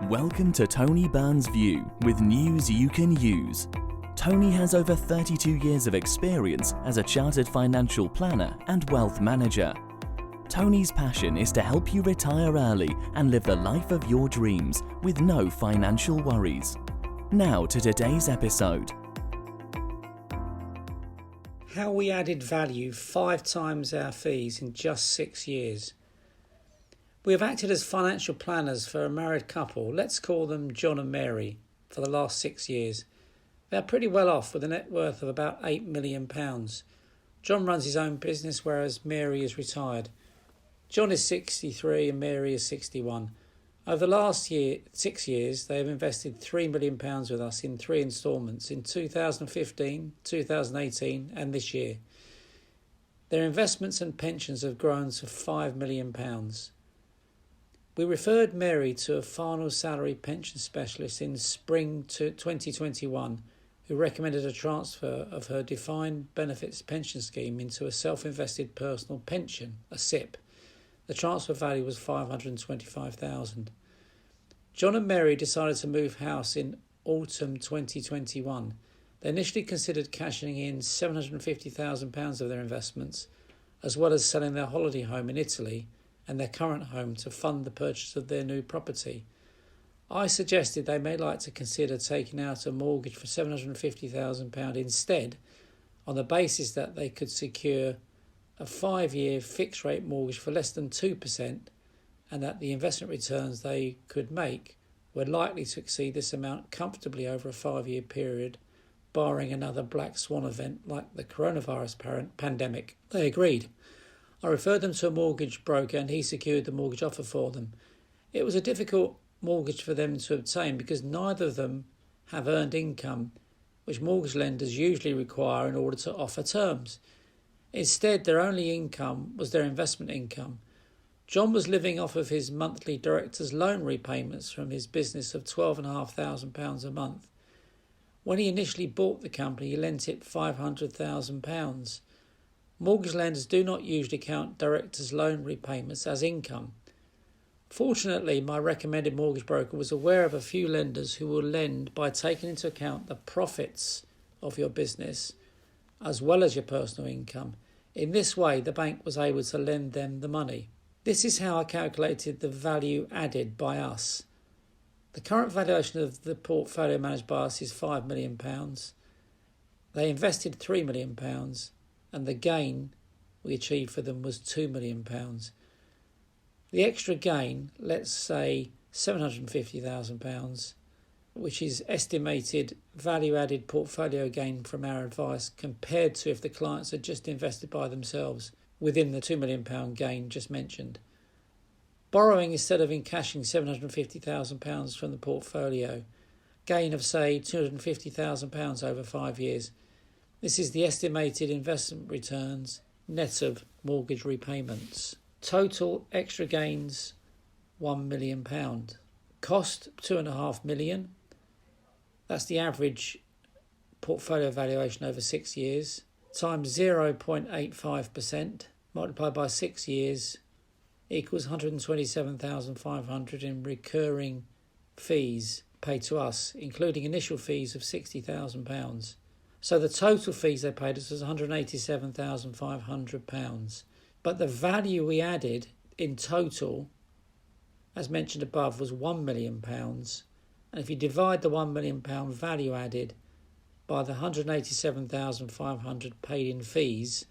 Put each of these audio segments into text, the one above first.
Welcome to Tony Byrne's View with news you can use. Tony has over 32 years of experience as a chartered financial planner and wealth manager. Tony's passion is to help you retire early and live the life of your dreams with no financial worries. Now to today's episode. How we added value 5 times our fees in just 6 years. We have acted as financial planners for a married couple, let's call them John and Mary, for the last 6 years. They're pretty well off with a net worth of about £8 million. John runs his own business, whereas Mary is retired. John is 63 and Mary is 61. Over the last 6 years, they have invested £3 million with us in 3 instalments in 2015, 2018 and this year. Their investments and pensions have grown to £5 million. We referred Mary to a final salary pension specialist in spring 2021 who recommended a transfer of her defined benefits pension scheme into a self-invested personal pension, a SIP. The transfer value was $525,000. John and Mary decided to move house in autumn 2021. They initially considered cashing in £750,000 of their investments, as well as selling their holiday home in Italy and their current home to fund the purchase of their new property. I suggested they may like to consider taking out a mortgage for £750,000 instead, on the basis that they could secure a 5-year fixed rate mortgage for less than 2% and that the investment returns they could make were likely to exceed this amount comfortably over a 5-year period, barring another black swan event like the coronavirus pandemic. They agreed. I referred them to a mortgage broker and he secured the mortgage offer for them. It was a difficult mortgage for them to obtain because neither of them have earned income, which mortgage lenders usually require in order to offer terms. Instead, their only income was their investment income. John was living off of his monthly director's loan repayments from his business of £12,500 a month. When he initially bought the company, he lent it £500,000. Mortgage lenders do not usually count directors' loan repayments as income. Fortunately, my recommended mortgage broker was aware of a few lenders who will lend by taking into account the profits of your business as well as your personal income. In this way, the bank was able to lend them the money. This is how I calculated the value added by us. The current valuation of the portfolio managed by us is £5 million. They invested £3 million. And the gain we achieved for them was £2 million. The extra gain, let's say £750,000, which is estimated value-added portfolio gain from our advice compared to if the clients had just invested by themselves within the £2 million gain just mentioned. Borrowing instead of encashing £750,000 from the portfolio, gain of say £250,000 over 5 years. This is the estimated investment returns net of mortgage repayments. Total extra gains £1 million. Cost £2.5 million. That's the average portfolio valuation over 6 years. Times 0.85% multiplied by 6 years equals £127,500 in recurring fees paid to us, including initial fees of £60,000. So the total fees they paid us was £187,500. But the value we added in total, as mentioned above, was £1 million. And if you divide the £1 million value added by the £187,500 paid in fees,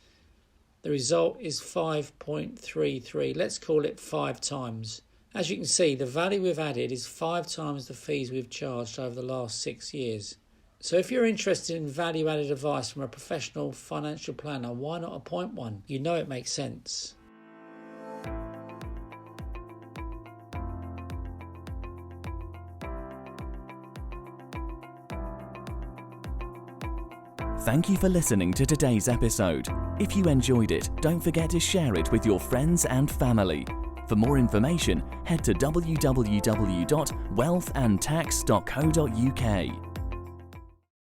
the result is 5.33. Let's call it 5 times. As you can see, the value we've added is 5 times the fees we've charged over the last 6 years. So if you're interested in value-added advice from a professional financial planner, why not appoint one? You know it makes sense. Thank you for listening to today's episode. If you enjoyed it, don't forget to share it with your friends and family. For more information, head to www.wealthandtax.co.uk.